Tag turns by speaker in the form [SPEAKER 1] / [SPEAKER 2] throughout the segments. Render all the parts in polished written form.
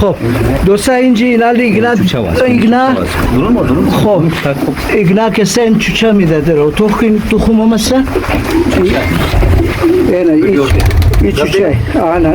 [SPEAKER 1] خب دوستا اینجی اینال ایگنا ایگنا خب ایگنا که سن چوچه میده درو تو خومه مثلا اینه این چوچه آنه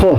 [SPEAKER 1] خب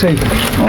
[SPEAKER 1] صحیح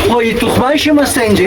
[SPEAKER 1] خب این تخمایش مست اینجی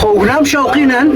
[SPEAKER 1] خب اونم شوقینن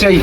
[SPEAKER 1] صحیح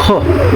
[SPEAKER 1] خب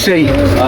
[SPEAKER 1] صحیح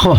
[SPEAKER 1] خب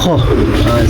[SPEAKER 1] خب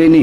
[SPEAKER 1] اینی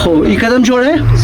[SPEAKER 1] خب این کدام جوره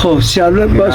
[SPEAKER 1] خب سیابلا بس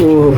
[SPEAKER 1] او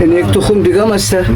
[SPEAKER 1] این یک تخم دیگه مسته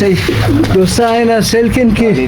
[SPEAKER 1] صحیح دوستا اینا سلکن کی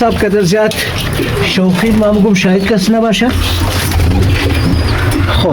[SPEAKER 1] صاحب قدر زیاد شوقین ما میگم شاید کس نباشه خب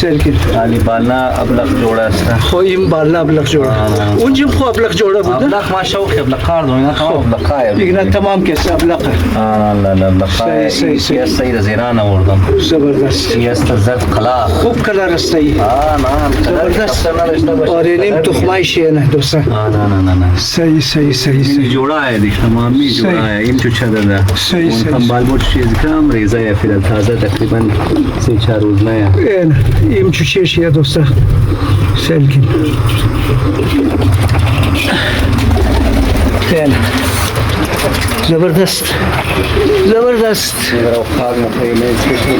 [SPEAKER 1] سلكن
[SPEAKER 2] علی بالنا ابلغ جوړه است
[SPEAKER 1] خویم بالنا ابلغ جوړه اونجم خو ابلغ جوړه بود
[SPEAKER 2] ابلغ ما شوق ابلغ قارد اینا تمام ابلغ قای
[SPEAKER 1] دیگه تمام کس ابلغ
[SPEAKER 2] لا لا ابلغ قای سید زیران آوردم
[SPEAKER 1] زبردست
[SPEAKER 2] است زرد قلا
[SPEAKER 1] خوب کلر است ای
[SPEAKER 2] نعم
[SPEAKER 1] زبردست آره نیم تخمای شیه نه دوستا
[SPEAKER 2] نه
[SPEAKER 1] صحیح صحیح صحیح صحیح
[SPEAKER 2] جوڑا ہے دیکھ تمامی جوڑا ہے ان چوچا دادا ان بال بوٹ چیز کام ریزا ہے پھر تازہ تقریباً 3-4 روز نیا
[SPEAKER 1] ایم چوچه شیه دوستا سلکن زبردست زبردست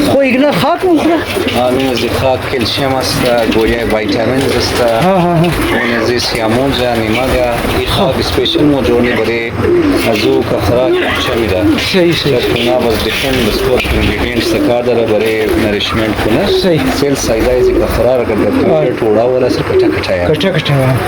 [SPEAKER 1] خو ایگنا خاک مخوره
[SPEAKER 2] آنو از خاک کلشیم است گویه ویتامین است اون از سیامون جا نیماگا این خاک سپیشل موجودی برای ازو کفرات چمیده
[SPEAKER 1] صحیح صحیح
[SPEAKER 2] اونا باز دیفن بسپورت انگریدینٹس کار داره برای نریشمنت کنه
[SPEAKER 1] صحیح
[SPEAKER 2] سیل سایده از کفرات اگر کمپیوتر توڑا ولا سر کٹا کٹایا
[SPEAKER 1] کٹا کٹا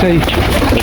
[SPEAKER 1] صحیح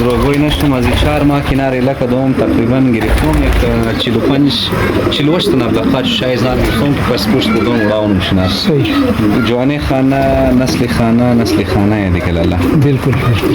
[SPEAKER 2] روگوی نشتم از 4 ماه کنار علاقه دوم تقریبا گرفتم یک 45 تا نبلغات شایزان گرفتم که پس پشت بودم وراون مشنا
[SPEAKER 1] صحیح
[SPEAKER 2] جوانه خانه نسل خانه ہے دیکھ لالا
[SPEAKER 1] بالکل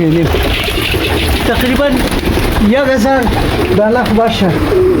[SPEAKER 1] یعنی تقریبا 1000 دانه باشه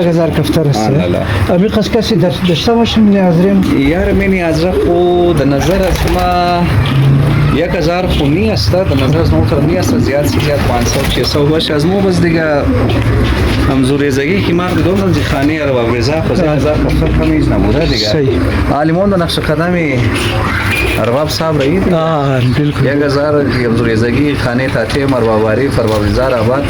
[SPEAKER 1] 1000 کفتر است
[SPEAKER 2] لا لا
[SPEAKER 1] امی قص کسی داشته باشیم نیازریم
[SPEAKER 2] یار من ازرا خو د نظر از ما 1000 خو نی است د نظر از ما نی است زیاد 500 600 باشه از مو بس دیگه همزوری زگی که ما بدون از خانه رو رضا خو 1000 کفتر کمیز نبوده دیگه
[SPEAKER 1] صحیح
[SPEAKER 2] عالمون د نقش قدمی ارباب صاحب رہی تھی
[SPEAKER 1] بالکل
[SPEAKER 2] 1000 همزوری زگی خانه تاته مرباباری فربابزار آباد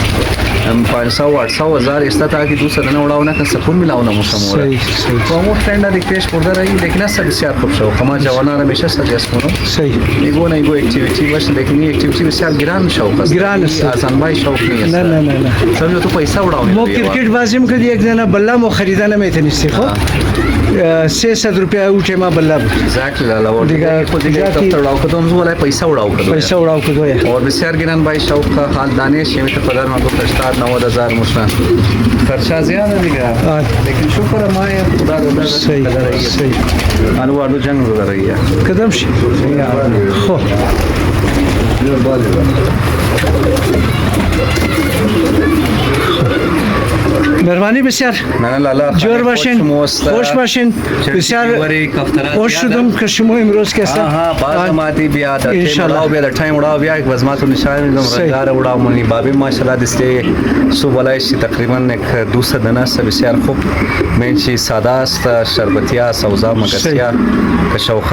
[SPEAKER 2] 500-800 استا تا که دوست دارن اوڑاونه که سکون میلاونه مسموره
[SPEAKER 1] صحیح صحیح
[SPEAKER 2] و مو فرند دیگه پیش برده رایی لیکن است بسیار خوب شو کما جوانا را میشه سجاست کنم
[SPEAKER 1] صحیح
[SPEAKER 2] ایگو اکتیویتی باشه لیکن این اکتیویتی بسیار گران شوق است
[SPEAKER 1] گران است
[SPEAKER 2] آسان بای شوق نیست
[SPEAKER 1] نه
[SPEAKER 2] سمجھو تو پیسا اوڑاونه
[SPEAKER 1] مو کرکٹ بازی میکرد یک دانه بلا مو خریدن میتونستی خب 300 روپیا اوچه ما بلا
[SPEAKER 2] exactly لالا اور دیگه خود دیگه دفتر اوڑاو کدوم زو ولی پیسا اوڑاو کدوم
[SPEAKER 1] پیسا اوڑاو کدوم
[SPEAKER 2] اور بسیار گران بای شوق حال دانش یمی تقدر ما گفت 80-90 مشنا خرچا زیاده دیگه لیکن شکر ما خدا دادا
[SPEAKER 1] صحیح
[SPEAKER 2] انو واردو جنگ رو رہی ہے
[SPEAKER 1] قدم شي خو مهربانی بسیار
[SPEAKER 2] نه لالا
[SPEAKER 1] جور باشین خوش باشین بسیار خوش شدم که شما امروز که هستن
[SPEAKER 2] بعد ماتی بیا انشالله بیا تایم وڑاو بیا یک وزمات نشان میدم رنگار وڑاو منی بابی ماشاءالله دسته سو بالایش تقریبا یک 200 دانه است بسیار خوب منچی ساده است شربتیا سوزا مگسیا که شوخ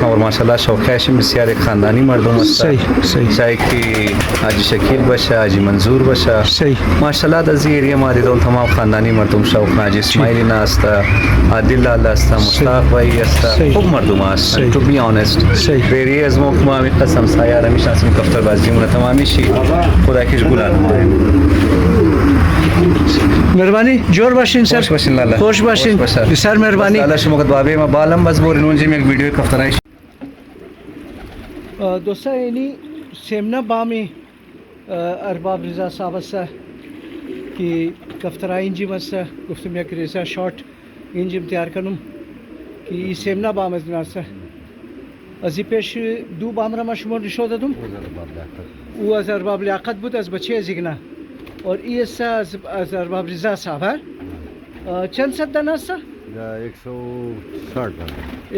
[SPEAKER 2] اور ماشاءالله شوخش بسیار یک خاندانی مردم است
[SPEAKER 1] صحیح
[SPEAKER 2] چای کی حاجی شکیل باشه حاجی منظور باشه
[SPEAKER 1] صحیح
[SPEAKER 2] ماشاءالله د زیریه ما دیدم تمام خاندانی مردم شوق حاجی اسماعیلی است عادل الله است مشتاق بھائی است خوب مردم است تو بی آنست بری از ما ما می قسم سایه میشه اسم کفتر بازیمون تمامی شی خدا کیش گلان
[SPEAKER 1] مهربانی جور باشین سر خوش باشین بسیار مهربانی
[SPEAKER 2] الله شما قد بابی ما بالم مزبور نونجی یک ویدیو کفترای
[SPEAKER 1] دوستا یعنی سیمنا بامی ارباب رضا صاحب است که کفترای انجیم است گفتم یک ریزا شارت انجیم تیار کنم که N سیمنا balm is ناست is an پیش دو بام را ما شما نشون دادم او از ارباب لیاقت بود از بچه زیگنا اور این است از ارباب رضا صاحب چند صد دانه است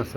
[SPEAKER 3] است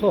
[SPEAKER 1] خو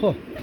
[SPEAKER 1] خو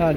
[SPEAKER 1] حال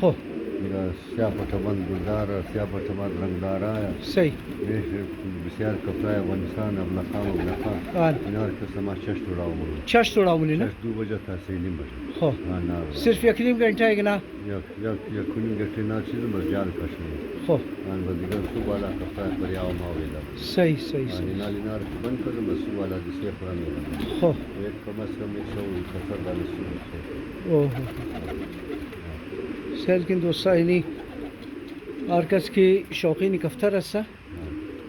[SPEAKER 1] خو
[SPEAKER 3] سیاپتمن گلدار سیاپتمن رنگدار آیا
[SPEAKER 1] صحیح
[SPEAKER 3] بسیار کپڑا افغانستان ابلخام ابلخام
[SPEAKER 1] آن
[SPEAKER 3] اینا رو قسم چشت اڑاو
[SPEAKER 1] چشت اڑاولی نه
[SPEAKER 3] چشت 2 بجه تا 3 نیم بجه
[SPEAKER 1] خب صرف یک نیم گھنٹه ہے نه
[SPEAKER 3] یک کنیم گٹی نا چیز مزیار کشمی
[SPEAKER 1] خب
[SPEAKER 3] آن بدیگر سو بالا کپڑا پریاو ماویلا
[SPEAKER 1] صحیح صحیح
[SPEAKER 3] آن
[SPEAKER 1] صحیح
[SPEAKER 3] اینا رو بند کردم سو بالا دیسی فرمی
[SPEAKER 1] خب
[SPEAKER 3] ایک کم از کم 170 دانه سو
[SPEAKER 1] اوه سرکن دوستا اینی هرکس که شوقین کفتر است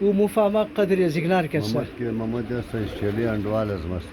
[SPEAKER 1] او مفهمه قدر زیگنار کسا
[SPEAKER 3] محمد است استرالیا اندوال از مست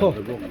[SPEAKER 1] خب.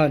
[SPEAKER 1] آن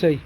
[SPEAKER 1] صحیح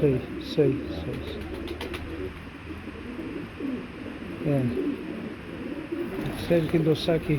[SPEAKER 1] صحیح صحیح صحیح يعني سيركن دوساكي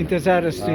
[SPEAKER 1] انتظار استی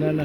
[SPEAKER 1] نه نه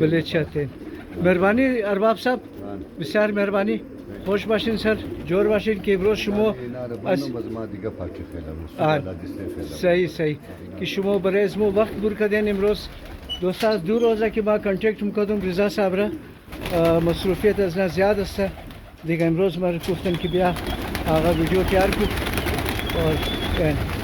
[SPEAKER 1] بله چاته مهربانی ارباب صاحب بسیار مهربانی خوش باشین سر جور باشین که امروز شما
[SPEAKER 3] از ما دیگه پاکی فعلا
[SPEAKER 1] صحیح صحیح که شما برای از ما وقت بر کردین امروز دوستا از دو روزه که با کانتکت میکردم رضا صاحب را مصروفیت از نه زیاد است دیگه امروز ما گفتن که بیا آقا ویدیو تیار کو اور